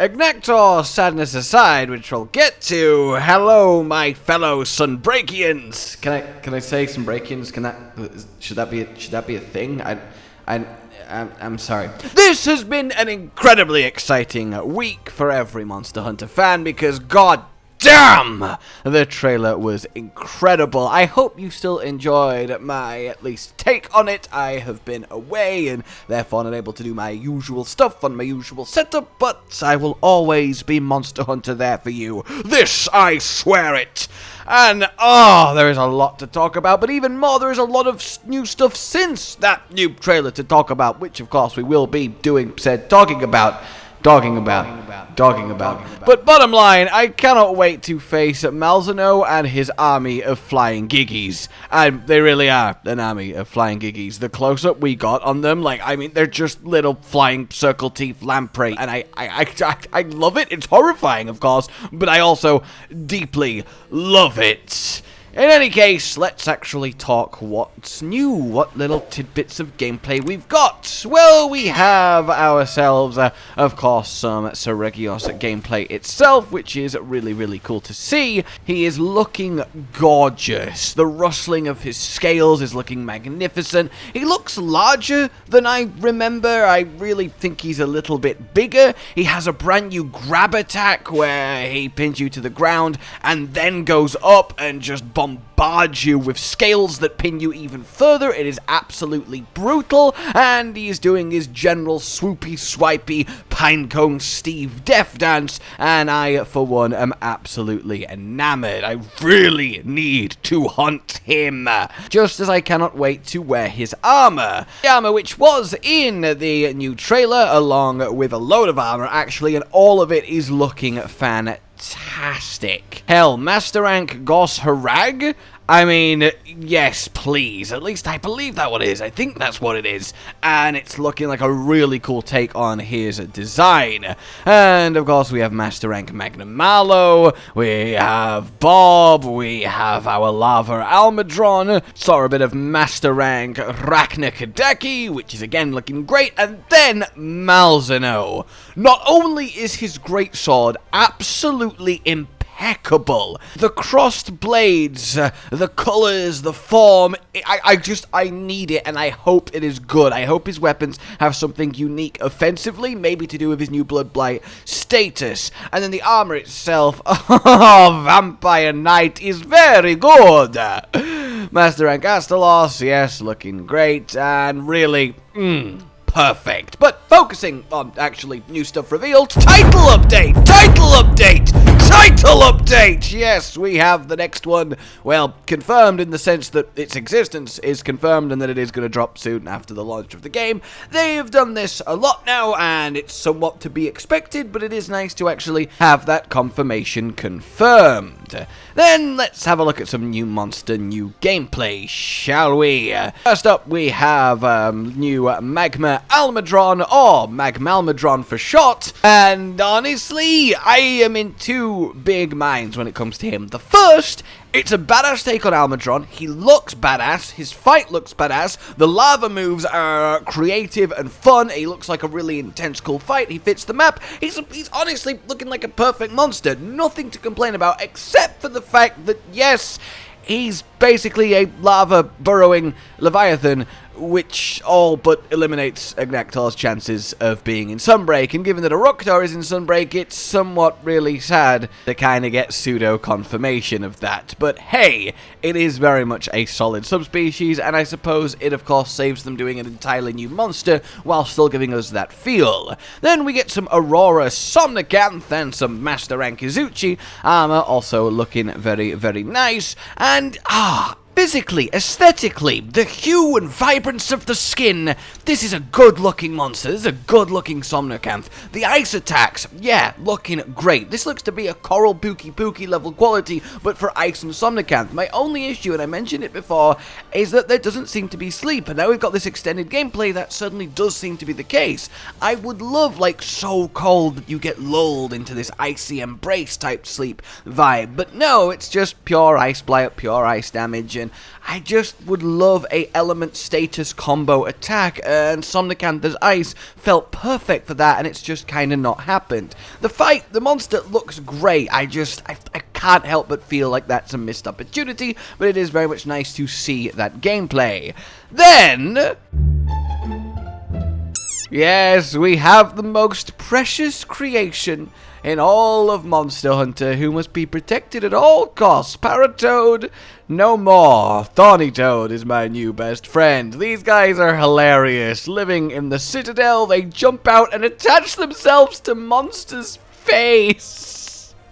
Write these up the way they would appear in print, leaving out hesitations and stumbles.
Agnaktor, sadness aside, which we'll get to. Hello, my fellow Sunbreakians. Can I say Sunbreakians? Should that be a thing? I'm sorry. This has been an incredibly exciting week for every Monster Hunter fan because god damn, the trailer was incredible. I hope you still enjoyed my, at least, take on it. I have been away and therefore not able to do my usual stuff on my usual setup, but I will always be Monster Hunter there for you. This, I swear it. And, there is a lot to talk about, but even more, there is a lot of new stuff since that new trailer to talk about, which, of course, we will be talking about. But bottom line, I cannot wait to face Malzeno and his army of flying Giggis. And they really are an army of flying Giggis. The close-up we got on them, they're just little flying circle teeth lamprey. And I love it. It's horrifying, of course, but I also deeply love it. In any case, let's actually talk what's new, what little tidbits of gameplay we've got. Well, we have ourselves, of course, some Seregios gameplay itself, which is really, really cool to see. He is looking gorgeous. The rustling of his scales is looking magnificent. He looks larger than I remember. I really think he's a little bit bigger. He has a brand new grab attack where he pins you to the ground and then goes up and just bombards you with scales that pin you even further. It is absolutely brutal, and he is doing his general swoopy, swipey, pinecone Steve death dance, and I, for one, am absolutely enamored. I really need to hunt him, just as I cannot wait to wear his armor. The armor which was in the new trailer, along with a load of armor, actually, and all of it is looking fantastic. Hell, Master Rank Gos Harag? I mean, yes, please. At least I believe that what it is. I think that's what it is. And it's looking like a really cool take on his design. And, of course, we have Master Rank Magma, we have Bob, we have our Lava Almudron, saw a bit of Master Rank Agnaktor, which is, again, looking great, and then Malzeno. Not only is his greatsword absolutely impeccable, the crossed blades, the colors, the form, I need it, and I hope it is good. I hope his weapons have something unique offensively, maybe to do with his new Blood Blight status. And then the armor itself, Vampire Knight is very good. Master Rank Astalos, yes, looking great, and really, perfect. But focusing on actually new stuff revealed, title update! Yes, we have the next one, well, confirmed in the sense that its existence is confirmed and that it is going to drop soon after the launch of the game. They've done this a lot now, and it's somewhat to be expected, but it is nice to actually have that confirmation confirmed. Then let's have a look at some new new gameplay, shall we? First up, we have new Magma Almudron, or Almudron for short, and honestly, I am in two big minds when it comes to him. The first, it's a badass take on Almudron. He looks badass. His fight looks badass. The lava moves are creative and fun. He looks like a really intense, cool fight. He fits the map. He's honestly looking like a perfect monster. Nothing to complain about except for the fact that, yes, he's basically a lava-burrowing Leviathan, which all but eliminates Agnaktor's chances of being in Sunbreak, and given that Aurora is in Sunbreak, it's somewhat really sad to kind of get pseudo-confirmation of that. But hey, it is very much a solid subspecies, and I suppose it of course saves them doing an entirely new monster, while still giving us that feel. Then we get some Aurora Somnacanth, and some Master Rank Izuchi armor, also looking very, very nice, and physically, aesthetically, the hue and vibrance of the skin, this is a good-looking monster. This is a good-looking Somnacanth. The ice attacks, yeah, looking great. This looks to be a Coral Pookie level quality, but for ice and Somnacanth. My only issue, and I mentioned it before, is that there doesn't seem to be sleep, and now we've got this extended gameplay that certainly does seem to be the case. I would love, so cold that you get lulled into this icy embrace type sleep vibe, but no, it's just pure ice blight, pure ice damage, something. I just would love a element status combo attack, and Somnacanth's ice felt perfect for that, and it's just kind of not happened. The monster looks great. I can't help but feel like that's a missed opportunity, but it is very much nice to see that gameplay. Then, yes, we have the most precious creation in all of Monster Hunter, who must be protected at all costs. Paratoad, no more. Thorny Toad is my new best friend. These guys are hilarious. Living in the Citadel, they jump out and attach themselves to Monster's face.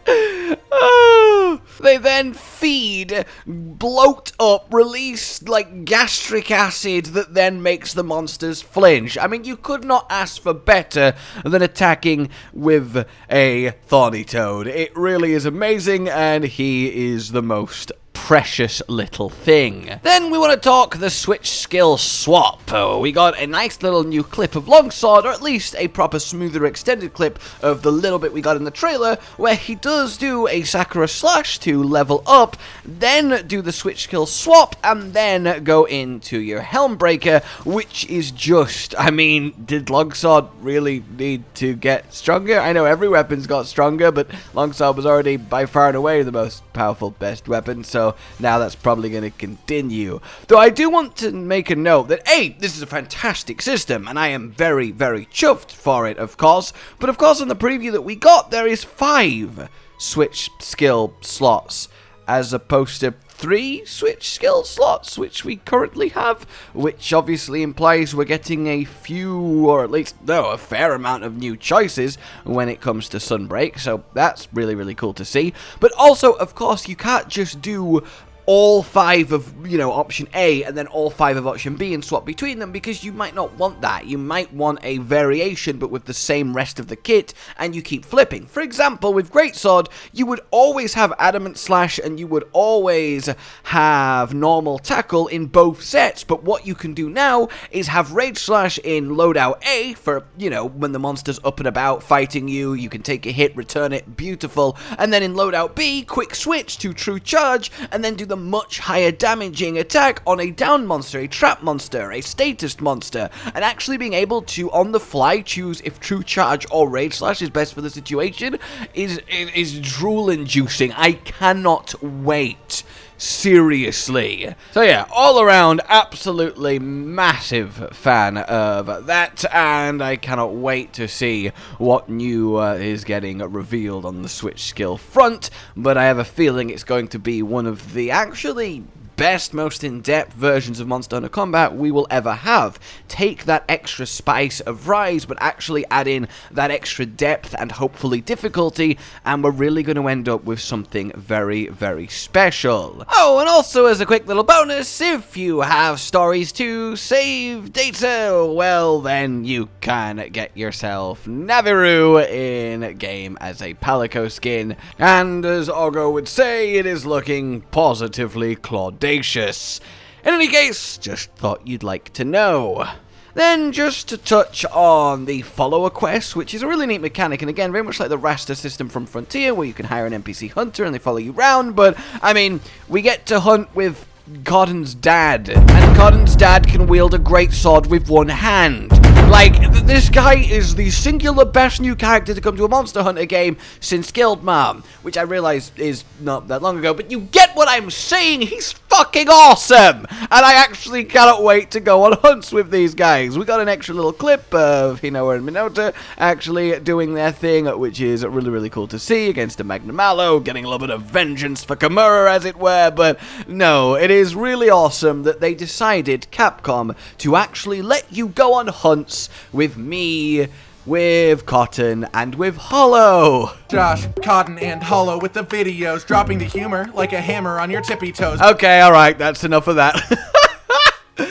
They then feed, bloat up, release like gastric acid that then makes the monsters flinch. I mean, you could not ask for better than attacking with a Thorny Toad. It really is amazing, and he is the most precious little thing. Then we want to talk the switch skill swap. We got a nice little new clip of Longsword, or at least a proper smoother extended clip of the little bit we got in the trailer, where he does do a Sakura Slash to level up, then do the switch skill swap, and then go into your Helmbreaker, which is just, I mean, did Longsword really need to get stronger? I know every weapon's got stronger, but Longsword was already by far and away the most powerful, best weapon, so now that's probably going to continue. Though I do want to make a note that, A, this is a fantastic system, and I am very, very chuffed for it, of course. But of course, in the preview that we got, there is 5 switch skill slots, as opposed to 3 switch skill slots, which we currently have, which obviously implies we're getting a few, or at least, no, a fair amount of new choices when it comes to Sunbreak, so that's really, really cool to see. But also, of course, you can't just do all 5 of, you know, option A and then all 5 of option B and swap between them, because you might not want that. You might want a variation but with the same rest of the kit, and you keep flipping. For example, with Greatsword, you would always have Adamant Slash and you would always have normal tackle in both sets, but what you can do now is have Rage Slash in loadout A for, you know, when the monster's up and about fighting you, you can take a hit, return it, beautiful, and then in loadout B, quick switch to True Charge, and then do the much higher damaging attack on a down monster, a trap monster, a status monster, and actually being able to on the fly choose if True Charge or Rage Slash is best for the situation is drool inducing. I cannot wait. Seriously. So yeah, all around, absolutely massive fan of that, and I cannot wait to see what new is getting revealed on the Switch skill front, but I have a feeling it's going to be one of the actually best, most in-depth versions of Monster Hunter Combat we will ever have. Take that extra spice of Rise, but actually add in that extra depth and hopefully difficulty, and we're really going to end up with something very, very special. Oh, and also as a quick little bonus, if you have stories to save data, well then you can get yourself Naviru in game as a Palico skin, and as Ogo would say, it is looking positively Claudacious. In any case, just thought you'd like to know. Then just to touch on the follower quest, which is a really neat mechanic, and again, very much like the raster system from Frontier, where you can hire an NPC hunter and they follow you around, but, I mean, we get to hunt with Cotton's dad, and Cotton's dad can wield a greatsword with one hand. Like, this guy is the singular best new character to come to a Monster Hunter game since Guildmom, which I realize is not that long ago, but you get what I'm saying, he's fucking awesome! And I actually cannot wait to go on hunts with these guys. We got an extra little clip of Hinoa and Minota actually doing their thing, which is really, really cool to see, against a Magma Mallow, getting a little bit of vengeance for Kimura, as it were, but no, it is really awesome that they decided, Capcom, to actually let you go on hunts with me, with Cotton, and with Hollow. Josh, Cotton, and Hollow with the videos, dropping the humor like a hammer on your tippy toes. Okay, alright, that's enough of that. In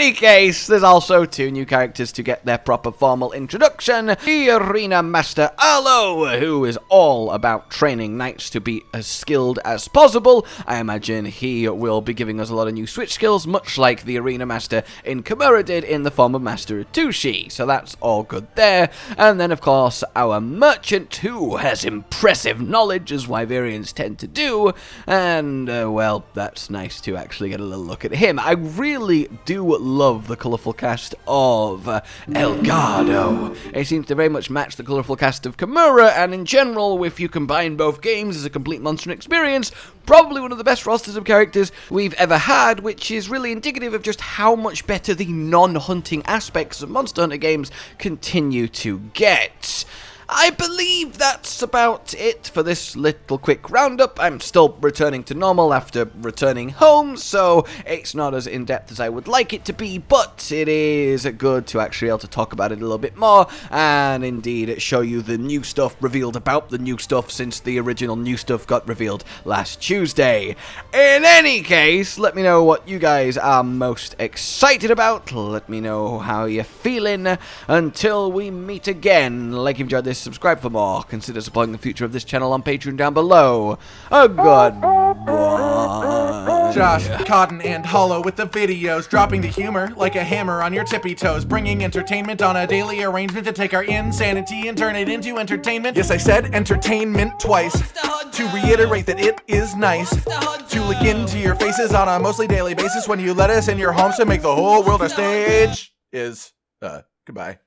any case, there's also 2 new characters to get their proper formal introduction. The Arena Master Arlo, who is all about training knights to be as skilled as possible. I imagine he will be giving us a lot of new switch skills, much like the Arena Master in Kimura did in the form of Master Atushi. So that's all good there. And then, of course, our merchant, who has impressive knowledge, as Wyverians tend to do. And, well, that's nice to actually get a little look at him. I really do love the colourful cast of Elgato. It seems to very much match the colourful cast of Kimura, and in general, if you combine both games as a complete Monster experience, probably one of the best rosters of characters we've ever had, which is really indicative of just how much better the non-hunting aspects of Monster Hunter games continue to get. I believe that's about it for this little quick roundup. I'm still returning to normal after returning home, so it's not as in-depth as I would like it to be, but it is good to actually be able to talk about it a little bit more, and indeed show you the new stuff revealed about the new stuff since the original new stuff got revealed last Tuesday. In any case, let me know what you guys are most excited about. Let me know how you're feeling. Until we meet again, like you've enjoyed this, subscribe for more, consider supporting the future of this channel on Patreon down below. Goodbye. Josh, Cotton, and Hollow with the videos, dropping the humor like a hammer on your tippy toes, bringing entertainment on a daily arrangement to take our insanity and turn it into entertainment. Yes, I said entertainment twice, to reiterate that it is nice to look into your faces on a mostly daily basis when you let us in your homes to make the whole world a stage. Goodbye.